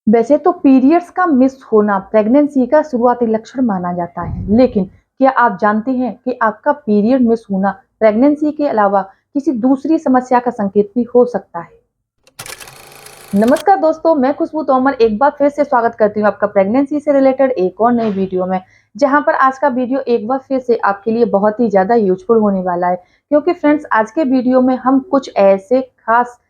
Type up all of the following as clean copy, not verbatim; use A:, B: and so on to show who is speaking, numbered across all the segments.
A: वैसे तो पीरियड्स का मिस होना प्रेगनेंसी का शुरुआती लक्षण माना जाता है, लेकिन क्या आप जानते हैं कि आपका पीरियड मिस होना प्रेगनेंसी के अलावा किसी दूसरी समस्या का संकेत भी हो सकता है? नमस्कार दोस्तों, मैं खुशबू तोमर एक बार फिर से स्वागत करती हूँ आपका प्रेगनेंसी से रिलेटेड एक और नई वीडियो में। जहां पर आज का वीडियो एक बार फिर से आपके लिए बहुत ही ज्यादा यूजफुल होने वाला है, क्योंकि फ्रेंड्स आज के वीडियो में हम कुछ ऐसे खास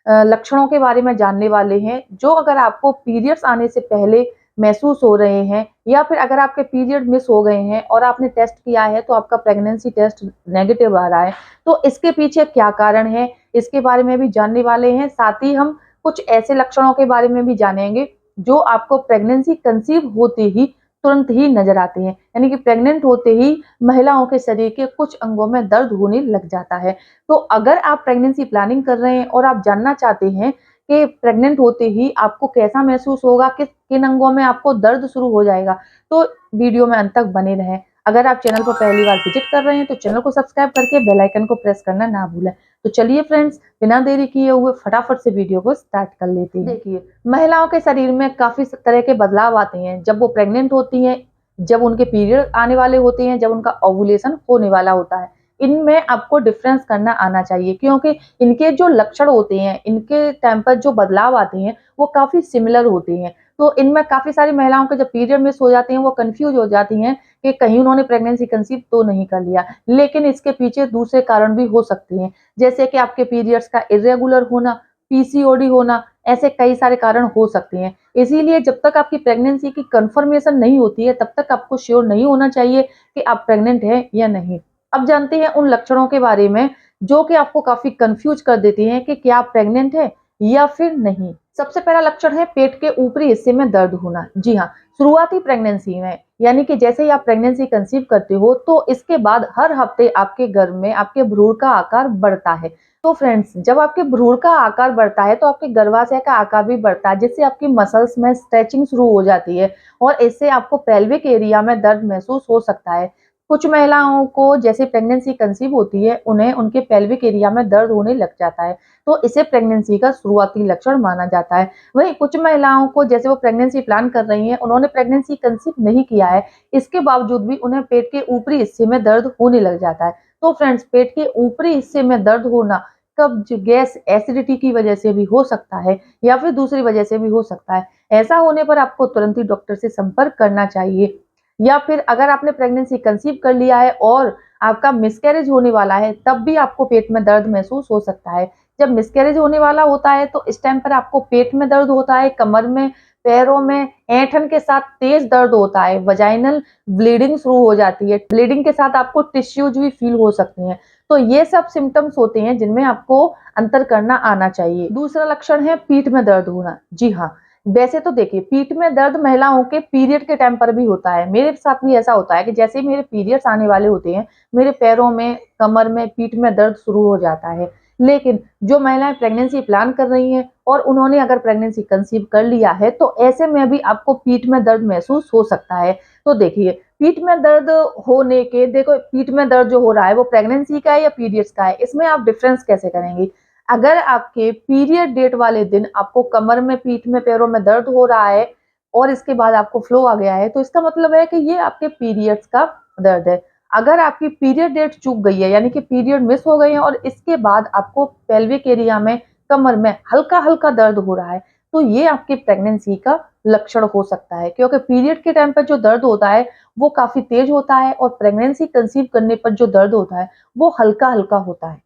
A: लक्षणों के बारे में जानने वाले हैं जो अगर आपको पीरियड्स आने से पहले महसूस हो रहे हैं, या फिर अगर आपके पीरियड मिस हो गए हैं और आपने टेस्ट किया है तो आपका प्रेगनेंसी टेस्ट नेगेटिव आ रहा है, तो इसके पीछे क्या कारण है, इसके बारे में भी जानने वाले हैं। साथ ही हम कुछ ऐसे लक्षणों के बारे में भी जानेंगे जो आपको प्रेगनेंसी कंसीव होते ही तुरंत ही नजर आते हैं, यानी कि प्रेग्नेंट होते ही महिलाओं के शरीर के कुछ अंगों में दर्द होने लग जाता है। तो अगर आप प्रेगनेंसी प्लानिंग कर रहे हैं और आप जानना चाहते हैं कि प्रेग्नेंट होते ही आपको कैसा महसूस होगा, किस किन अंगों में आपको दर्द शुरू हो जाएगा, तो वीडियो में अंत तक बने रहें। अगर आप चैनल पर पहली बार विजिट कर रहे हैं तो चैनल को सब्सक्राइब करके बेल आइकन को प्रेस करना ना भूलें। तो चलिए फ्रेंड्स, बिना देरी किए हुए फटाफट से वीडियो को स्टार्ट कर लेते हैं। देखिए, महिलाओं के शरीर में काफी तरह के बदलाव आते हैं जब वो प्रेग्नेंट होती हैं, जब उनके पीरियड आने वाले होते हैं, जब उनका ओव्यूलेशन होने वाला होता है। इनमें आपको डिफरेंस करना आना चाहिए, क्योंकि इनके जो लक्षण होते हैं, इनके टाइम पर जो बदलाव आते हैं वो काफी सिमिलर होते हैं। तो इनमें काफी सारी महिलाओं के जब पीरियड मिस हो जाते हैं वो कंफ्यूज हो जाती हैं कि कहीं उन्होंने प्रेगनेंसी कंसीव तो नहीं कर लिया, लेकिन इसके पीछे दूसरे कारण भी हो सकते हैं, जैसे कि आपके पीरियड्स का इरेगुलर होना, पीसीओडी होना, ऐसे कई सारे कारण हो सकते हैं। इसीलिए जब तक आपकी प्रेगनेंसी की कंफर्मेशन नहीं होती है तब तक आपको श्योर नहीं होना चाहिए कि आप प्रेग्नेंट हैं या नहीं। अब जानते हैं उन लक्षणों के बारे में जो कि आपको काफी कंफ्यूज कर देते हैं कि क्या आप प्रेग्नेंट है या फिर नहीं। सबसे पहला लक्षण है पेट के ऊपरी हिस्से में दर्द होना। जी हाँ, शुरुआती प्रेगनेंसी में, यानी कि जैसे ही आप प्रेगनेंसी कंसीव करते हो तो इसके बाद हर हफ्ते आपके गर्भ में आपके भ्रूण का आकार बढ़ता है। तो फ्रेंड्स, जब आपके भ्रूण का आकार बढ़ता है तो आपके गर्भाशय का आकार भी बढ़ता है, जिससे आपकी मसल्स में स्ट्रेचिंग शुरू हो जाती है और इससे आपको पेल्विक एरिया में दर्द महसूस हो सकता है। कुछ महिलाओं को जैसे प्रेगनेंसी कंसीव होती है उन्हें उनके पेल्विक एरिया में दर्द होने लग जाता है, तो इसे प्रेगनेंसी का शुरुआती लक्षण माना जाता है। वहीं कुछ महिलाओं को जैसे वो प्रेगनेंसी प्लान कर रही हैं, उन्होंने प्रेगनेंसी कंसीव नहीं किया है, इसके बावजूद भी उन्हें पेट के ऊपरी हिस्से में दर्द होने लग जाता है। तो फ्रेंड्स, पेट के ऊपरी हिस्से में दर्द होना कब्ज, गैस, एसिडिटी की वजह से भी हो सकता है या फिर दूसरी वजह से भी हो सकता है। ऐसा होने पर आपको तुरंत ही डॉक्टर से संपर्क करना चाहिए। या फिर अगर आपने प्रेगनेंसी कंसीव कर लिया है और आपका मिसकैरेज होने वाला है, तब भी आपको पेट में दर्द महसूस हो सकता है। जब मिसकैरेज होने वाला होता है तो इस टाइम पर आपको पेट में दर्द होता है, कमर में, पैरों में, ऐंठन के साथ तेज दर्द होता है, वजाइनल ब्लीडिंग शुरू हो जाती है। ब्लीडिंग के साथ आपको टिश्यूज भी फील हो सकते हैं। तो ये सब सिम्टम्स होते हैं जिनमें आपको अंतर करना आना चाहिए। दूसरा लक्षण है पीठ में दर्द होना। जी हाँ, वैसे तो देखिए, पीठ में दर्द महिलाओं के पीरियड के टाइम पर भी होता है। मेरे साथ भी ऐसा होता है कि जैसे ही मेरे पीरियड्स आने वाले होते हैं, मेरे पैरों में, कमर में, पीठ में दर्द शुरू हो जाता है। लेकिन जो महिलाएं प्रेगनेंसी प्लान कर रही हैं और उन्होंने अगर प्रेगनेंसी कंसीव कर लिया है तो ऐसे में भी आपको पीठ में दर्द महसूस हो सकता है। तो देखिए, पीठ में दर्द होने के, देखो पीठ में दर्द जो हो रहा है वो प्रेगनेंसी का है या पीरियड्स का है, इसमें आप डिफरेंस कैसे करेंगे? अगर आपके पीरियड डेट वाले दिन आपको कमर में, पीठ में, पैरों में दर्द हो रहा है और इसके बाद आपको फ्लो आ गया है, तो इसका मतलब है कि ये आपके पीरियड्स का दर्द है। अगर आपकी पीरियड डेट चूक गई है, यानी कि पीरियड मिस हो गए हैं और इसके बाद आपको पेल्विक एरिया में, कमर में हल्का-हल्का दर्द हो रहा है, तो ये आपकी प्रेगनेंसी का लक्षण हो सकता है, क्योंकि पीरियड के टाइम पर जो दर्द होता है वो काफी तेज होता है और प्रेगनेंसी कंसीव करने पर जो दर्द होता है वो हल्का-हल्का होता है।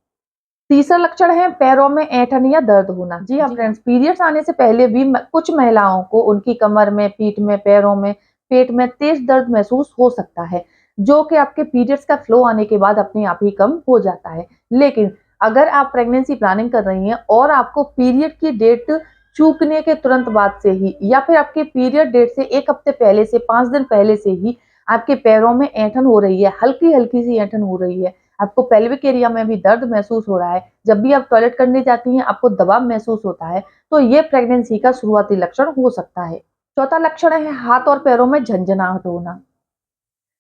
A: तीसरा लक्षण है पैरों में ऐंठन या दर्द होना। जी हाँ फ्रेंड्स, पीरियड्स आने से पहले भी कुछ महिलाओं को उनकी कमर में, पीठ में, पैरों में, पेट में तेज दर्द महसूस हो सकता है, जो कि आपके पीरियड्स का फ्लो आने के बाद अपने आप ही कम हो जाता है। लेकिन अगर आप प्रेगनेंसी प्लानिंग कर रही हैं और आपको पीरियड की डेट चूकने के तुरंत बाद से ही या फिर आपके पीरियड डेट से 1 हफ्ते पहले से, 5 दिन पहले से ही आपके पैरों में ऐंठन हो रही है, हल्की-हल्की सी ऐंठन हो रही है, आपको पेल्विक एरिया में भी दर्द महसूस हो रहा है, जब भी आप टॉयलेट करने जाती हैं आपको दबाव महसूस होता है, तो ये प्रेगनेंसी का शुरुआती लक्षण हो सकता है। चौथा लक्षण है हाथ और पैरों में झंझनाहट होना।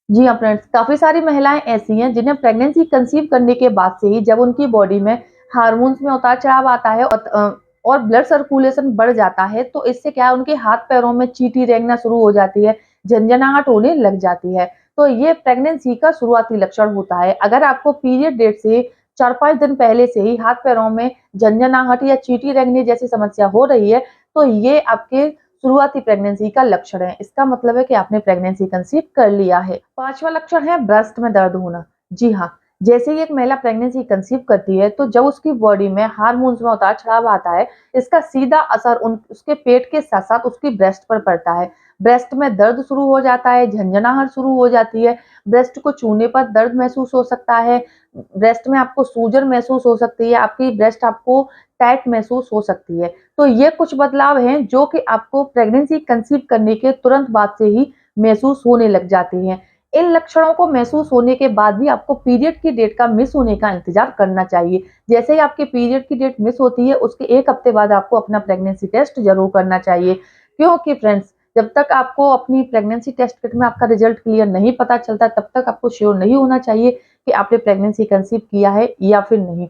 A: जी हाँ फ्रेंड्स, काफी सारी महिलाएं ऐसी हैं जिन्हें प्रेगनेंसी कंसीव करने के बाद से ही जब उनकी बॉडी में हार्मोन्स में उतार चढ़ाव आता है और और ब्लड सर्कुलेशन बढ़ जाता है, तो इससे क्या है, उनके हाथ पैरों में चींटी रेंगना शुरू हो जाती है, झंझनाहट होने लग जाती है। तो ये प्रेगनेंसी का शुरुआती लक्षण होता है। अगर आपको पीरियड डेट से 4-5 दिन पहले से ही हाथ पैरों में झंझनाहट या चींटी रेंगने जैसी समस्या हो रही है, तो ये आपके शुरुआती प्रेगनेंसी का लक्षण है। इसका मतलब है कि आपने प्रेगनेंसी कंसीव कर लिया है। 5वां लक्षण है ब्रेस्ट में दर्द होना। जी हाँ, जैसे ही एक महिला प्रेगनेंसी कंसीव करती है, तो जब उसकी बॉडी में हार्मोन्स में उतार-चढ़ाव आता है, इसका सीधा असर उसके पेट के साथ-साथ उसकी ब्रेस्ट पर पड़ता है। ब्रेस्ट में दर्द शुरू हो जाता है, झंझनाहट शुरू हो जाती है, ब्रेस्ट को छूने पर दर्द महसूस हो सकता है, ब्रेस्ट में आपको सूजन महसूस हो सकती है, आपकी ब्रेस्ट आपको टाइट महसूस हो सकती है। तो ये कुछ बदलाव हैं जो कि आपको प्रेगनेंसी कंसीव करने के तुरंत बाद से ही महसूस होने लग जाते हैं। इन लक्षणों को महसूस होने के बाद भी आपको पीरियड की डेट का मिस होने का इंतजार करना चाहिए। जैसे ही आपके पीरियड की डेट मिस होती है, उसके 1 हफ्ते बाद आपको अपना प्रेगनेंसी टेस्ट ज़रूर करना चाहिए। क्योंकि फ्रेंड्स, जब तक आपको अपनी प्रेगनेंसी टेस्ट किट में आपका रिजल्ट क्लियर नहीं पता चलता, तब तक आपको श्योर नहीं होना चाहिए कि आपने प्रेगनेंसी कंसीव किया है या फिर नहीं।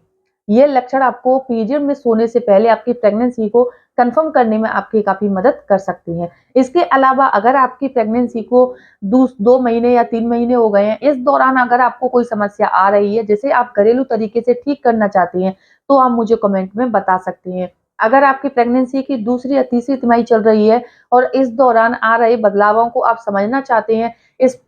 A: ये लक्षण आपको पीरियड मिस होने से पहले आपकी प्रेगनेंसी को कंफर्म करने में आपकी काफ़ी मदद कर सकती हैं। इसके अलावा अगर आपकी प्रेगनेंसी को 2 महीने या 3 महीने हो गए हैं, इस दौरान अगर आपको कोई समस्या आ रही है, जिसे आप घरेलू तरीके से ठीक करना चाहती हैं, तो आप मुझे कमेंट में बता सकती हैं। अगर आपकी प्रेगनेंसी की दूसरी या तीसरी तिमाही चल रही है और इस दौरान आ रहे बदलावों को आप समझना चाहते हैं,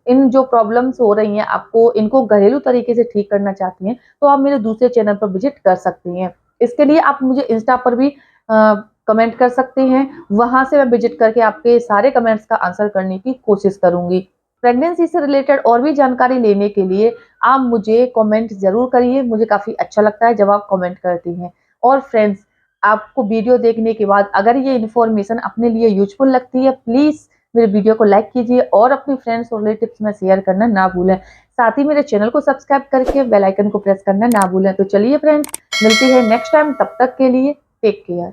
A: इन जो प्रॉब्लम्स हो रही हैं आपको, इनको घरेलू तरीके से ठीक करना चाहती हैं, तो आप मेरे दूसरे चैनल पर विज़िट कर सकती हैं। इसके लिए आप मुझे इंस्टा पर भी कमेंट कर सकते हैं, वहाँ से मैं विज़िट करके आपके सारे कमेंट्स का आंसर करने की कोशिश करूँगी। प्रेगनेंसी से रिलेटेड और भी जानकारी लेने के लिए आप मुझे कमेंट ज़रूर करिए, मुझे काफ़ी अच्छा लगता है जब आप कमेंट करती हैं। और फ्रेंड्स, आपको वीडियो देखने के बाद अगर ये इन्फॉर्मेशन अपने लिए यूज़फुल लगती है, प्लीज़ मेरे वीडियो को लाइक कीजिए और अपने फ्रेंड्स और रिलेटिव्स में शेयर करना ना भूलें। साथ ही मेरे चैनल को सब्सक्राइब करके बेल आइकन को प्रेस करना ना भूलें। तो चलिए फ्रेंड्स, मिलती है नेक्स्ट टाइम, तब तक के लिए टेक केयर।